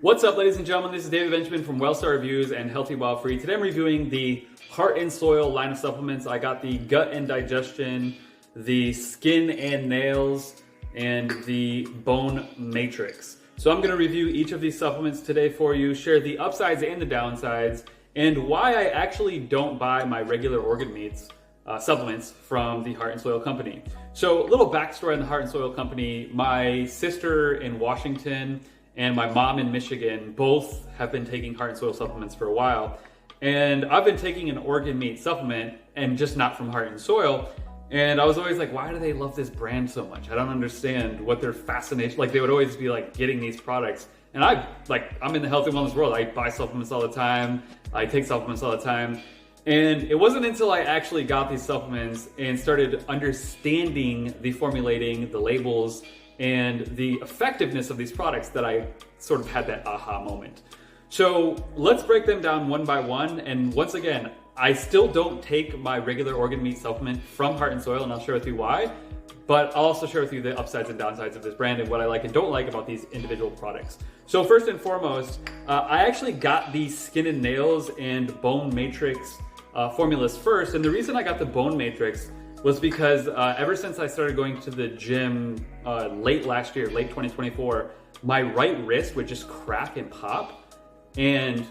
What's up, ladies and gentlemen? This is David Benjamin from Wellstar Reviews and Healthy While Free. Today I'm reviewing the Heart and Soil line of supplements. I got the Gut and Digestion, the Skin and Nails, and the Bone Matrix. So I'm going to review each of these supplements today for you, share the upsides and the downsides, and why I actually don't buy my regular organ meats supplements from the Heart and Soil Company. So a little backstory on the Heart and Soil Company. My sister in Washington and my mom in Michigan both have been taking Heart and Soil supplements for a while. And I've been taking an organ meat supplement and just not from Heart and Soil. And I was always like, why do they love this brand so much? I don't understand what their fascination, like they would always be like getting these products. And I'm in the health and wellness world. I buy supplements all the time. I take supplements all the time. And it wasn't until I actually got these supplements and started understanding the formulating, the labels, and the effectiveness of these products that I sort of had that aha moment. So let's break them down one by one. And once again, I still don't take my regular organ meat supplement from Heart and Soil, and I'll share with you why. But I'll also share with you the upsides and downsides of this brand and what I like and don't like about these individual products. So first and foremost, I actually got the Skin and Nails and Bone Matrix formulas first. And the reason I got the Bone Matrix was because ever since I started going to the gym late last year, late 2024, my right wrist would just crack and pop. And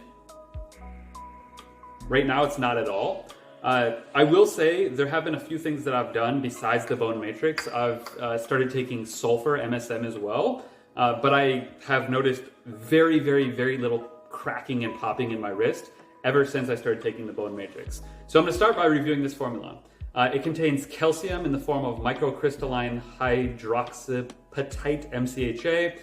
right now it's not at all. I will say there have been a few things that I've done besides the Bone Matrix. I've started taking sulfur MSM as well, but I have noticed very, very, very little cracking and popping in my wrist ever since I started taking the Bone Matrix. So I'm gonna start by reviewing this formula. It contains calcium in the form of microcrystalline hydroxyapatite MCHA,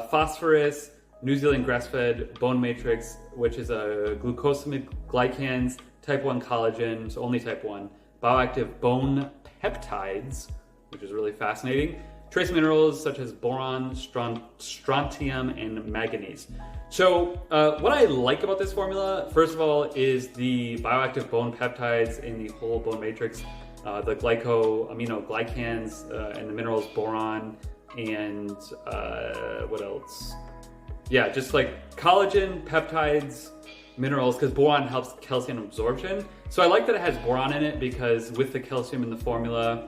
phosphorus, New Zealand grass-fed Bone Matrix, which is a glucosamine glycans, type 1 collagen, so only type 1, bioactive bone peptides, which is really fascinating, trace minerals such as boron, strontium, and manganese. So what I like about this formula, first of all, is the bioactive bone peptides in the whole Bone Matrix, the glycosaminoglycans, and the minerals boron, and what else? Yeah, just like collagen, peptides, minerals, because boron helps calcium absorption. So I like that it has boron in it because with the calcium in the formula,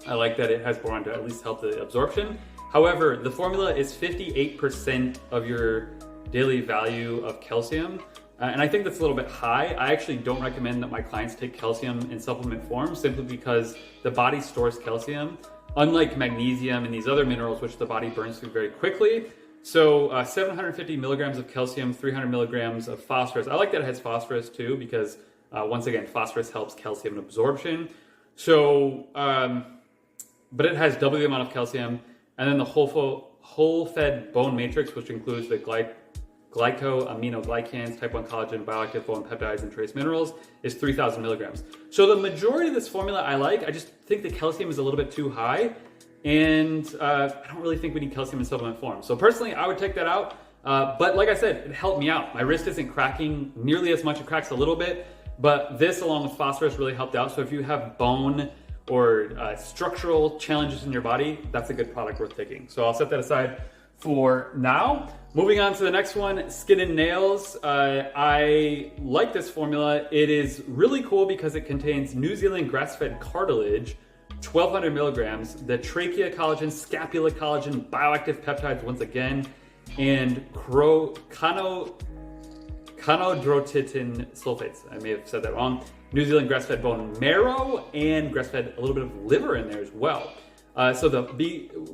I like that it has boron to at least help the absorption. However, the formula is 58% of your daily value of calcium. And I think that's a little bit high. I actually don't recommend that my clients take calcium in supplement form simply because the body stores calcium, unlike magnesium and these other minerals, which the body burns through very quickly. So 750 milligrams of calcium, 300 milligrams of phosphorus. I like that it has phosphorus too because once again, phosphorus helps calcium absorption. So, but it has double the amount of calcium. And then the whole fed bone matrix, which includes the glycosaminoglycans, type 1 collagen, bioactive bone peptides, and trace minerals, is 3,000 milligrams. So the majority of this formula I like. I just think the calcium is a little bit too high. And I don't really think we need calcium in supplement form. So personally, I would take that out. But like I said, it helped me out. My wrist isn't cracking nearly as much. It cracks a little bit. But this, along with phosphorus, really helped out. So if you have bone or structural challenges in your body, that's a good product worth taking. So I'll set that aside for now. Moving on to the next one, Skin and Nails. I like this formula. It is really cool because it contains New Zealand grass-fed cartilage, 1,200 milligrams, the trachea collagen, scapula collagen, bioactive peptides once again, and conodrotitin sulfates. I may have said that wrong. New Zealand grass-fed bone marrow and grass-fed a little bit of liver in there as well. So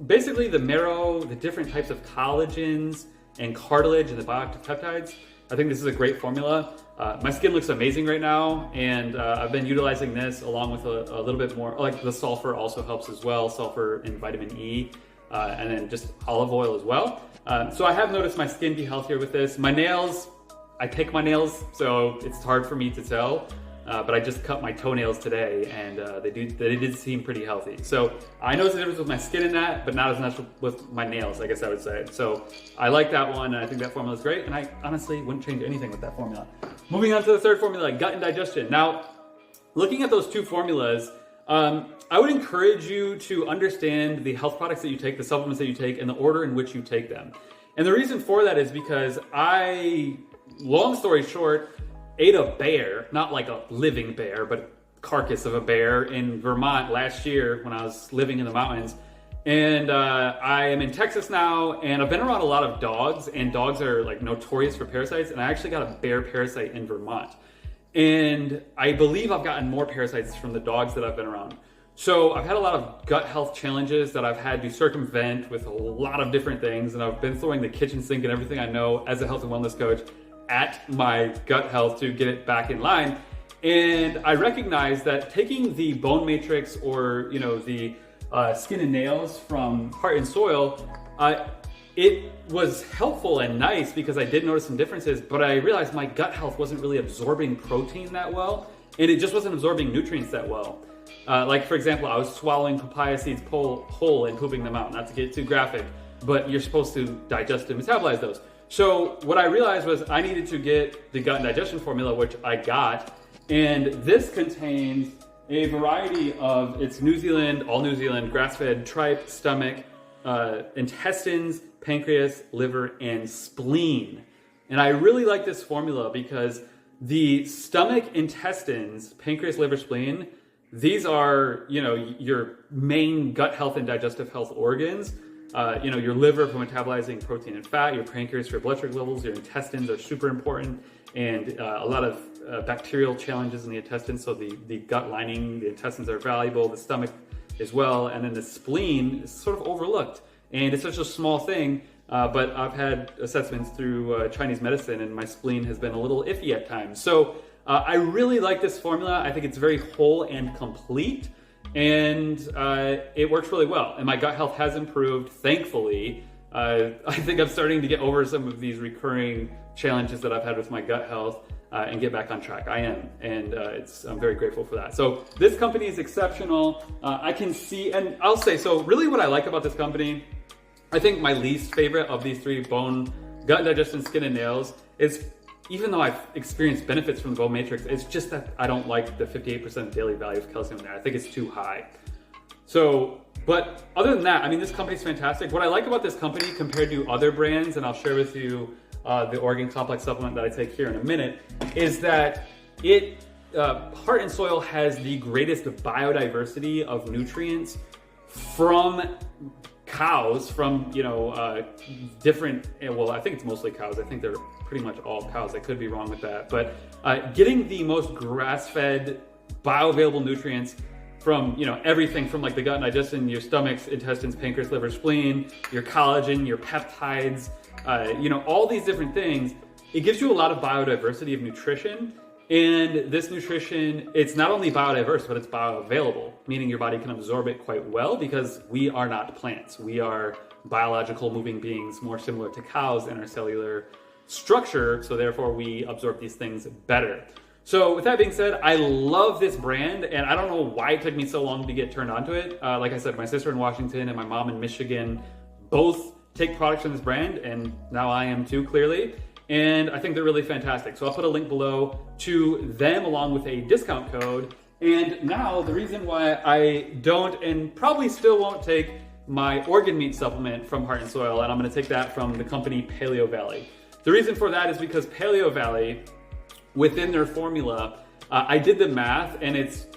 basically the marrow, the different types of collagens and cartilage and the bioactive peptides, I think this is a great formula. My skin looks amazing right now, and I've been utilizing this along with a little bit more, like the sulfur also helps as well, sulfur and vitamin E, and then just olive oil as well. So I have noticed my skin be healthier with this. My nails, I pick my nails, so it's hard for me to tell. But I just cut my toenails today, and they did seem pretty healthy. So I noticed the difference with my skin in that, but not as much with my nails, I guess I would say. So I like that one, and I think that formula is great, and I honestly wouldn't change anything with that formula. Moving on to the third formula, Gut and Digestion. Now, looking at those two formulas, I would encourage you to understand the health products that you take, the supplements that you take, and the order in which you take them. And the reason for that is because long story short, ate a bear, not like a living bear, but carcass of a bear in Vermont last year when I was living in the mountains. And I am in Texas now, and I've been around a lot of dogs, and dogs are like notorious for parasites, and I actually got a bear parasite in Vermont. And I believe I've gotten more parasites from the dogs that I've been around. So I've had a lot of gut health challenges that I've had to circumvent with a lot of different things, and I've been throwing the kitchen sink and everything I know as a health and wellness coach at my gut health to get it back in line. And I recognize that taking the bone matrix or the skin and nails from Heart and Soil, it was helpful and nice because I did notice some differences, but I realized my gut health wasn't really absorbing protein that well, and it just wasn't absorbing nutrients that well. Like for example, I was swallowing papaya seeds whole and pooping them out, not to get too graphic, but you're supposed to digest and metabolize those. So what I realized was I needed to get the gut and digestion formula, which I got, and this contains a variety of, it's New Zealand, all New Zealand, grass-fed tripe, stomach, intestines, pancreas, liver, and spleen. And I really like this formula because the stomach, intestines, pancreas, liver, spleen, these are, your main gut health and digestive health organs. Your liver for metabolizing protein and fat, your pancreas for blood sugar levels, your intestines are super important, and a lot of bacterial challenges in the intestines. So the gut lining, the intestines are valuable, the stomach as well, and then the spleen is sort of overlooked. And it's such a small thing, but I've had assessments through Chinese medicine, and my spleen has been a little iffy at times. So I really like this formula. I think it's very whole and complete, and it works really well. And my gut health has improved, thankfully. I think I'm starting to get over some of these recurring challenges that I've had with my gut health and get back on track. I am, and I'm very grateful for that. So this company is exceptional. I can see, and I'll say, so really what I like about this company, I think my least favorite of these three, bone, gut, digestion, skin, and nails, is even though I've experienced benefits from the bone matrix, it's just that I don't like the 58% daily value of calcium there. I think it's too high. So, but other than that, I mean, this company's fantastic. What I like about this company compared to other brands, and I'll share with you the organ complex supplement that I take here in a minute, is that Heart and Soil has the greatest biodiversity of nutrients from cows, from different, well, I think it's mostly cows. I think they're pretty much all cows. I could be wrong with that, but getting the most grass-fed bioavailable nutrients from everything from like the gut and digestion, your stomachs, intestines, pancreas, liver, spleen, your collagen, your peptides, all these different things. It gives you a lot of biodiversity of nutrition. And this nutrition, it's not only biodiverse, but it's bioavailable, meaning your body can absorb it quite well because we are not plants. We are biological moving beings, more similar to cows in our cellular structure. So therefore we absorb these things better. So with that being said, I love this brand, and I don't know why it took me so long to get turned on to it. Like I said, my sister in Washington and my mom in Michigan both take products from this brand, and now I am too, clearly. And I think they're really fantastic. So I'll put a link below to them along with a discount code. And now the reason why I don't and probably still won't take my organ meat supplement from Heart and Soil, and I'm going to take that from the company PaleoValley. The reason for that is because PaleoValley, within their formula, I did the math, and it's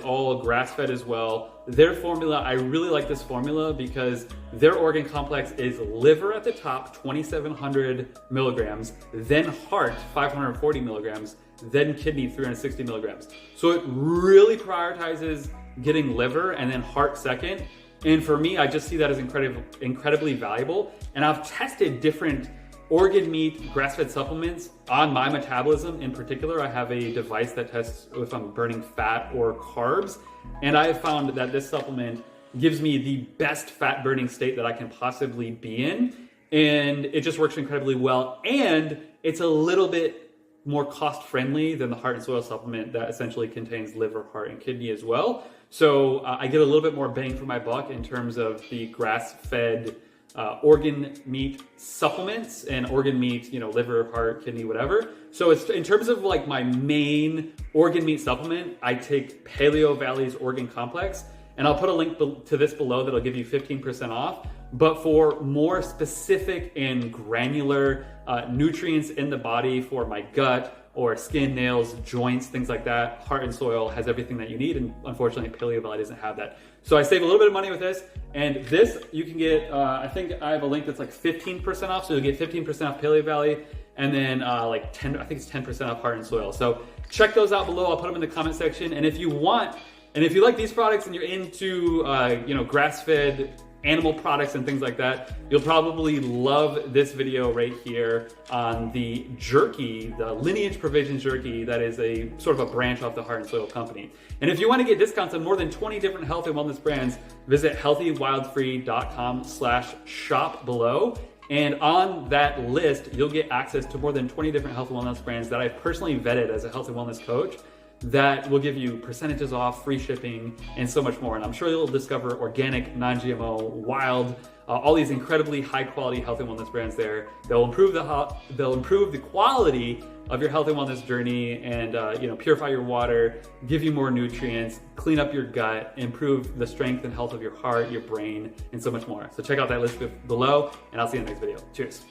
all grass-fed as well. Their formula, I really like this formula because their organ complex is liver at the top, 2,700 milligrams, then heart, 540 milligrams, then kidney, 360 milligrams. So it really prioritizes getting liver and then heart second. And for me, I just see that as incredibly valuable. And I've tested different organ meat grass-fed supplements on my metabolism. In particular, I have a device that tests if I'm burning fat or carbs, and I have found that this supplement gives me the best fat burning state that I can possibly be in, and it just works incredibly well, and it's a little bit more cost friendly than the Heart and Soil supplement that essentially contains liver, heart, and kidney as well. So I get a little bit more bang for my buck in terms of the grass-fed organ meat supplements and organ meat, liver, heart, kidney, whatever. So it's in terms of like my main organ meat supplement, I take PaleoValley's Organ Complex, and I'll put a link to this below that'll give you 15% off. but for more specific and granular nutrients in the body for my gut or skin, nails, joints, things like that, Heart and Soil has everything that you need, and unfortunately PaleoValley doesn't have that. So I save a little bit of money with this, and this you can get, I think I have a link that's like 15% off, so you'll get 15% off PaleoValley, and then like 10, I think it's 10% off Heart and Soil. So check those out below, I'll put them in the comment section, and if you want, and if you like these products and you're into grass-fed animal products and things like that, you'll probably love this video right here on the jerky, the Lineage Provision jerky that is a sort of a branch off the Heart and Soil company. And if you want to get discounts on more than 20 different health and wellness brands, visit healthywildfree.com/shop below. And on that list, you'll get access to more than 20 different health and wellness brands that I've personally vetted as a health and wellness coach that will give you percentages off, free shipping, and so much more. And I'm sure you'll discover organic, non-GMO, wild, all these incredibly high quality health and wellness brands there. They'll improve the quality of your health and wellness journey, and purify your water, give you more nutrients, clean up your gut, improve the strength and health of your heart, your brain, and so much more. So check out that list below, and I'll see you in the next video. Cheers.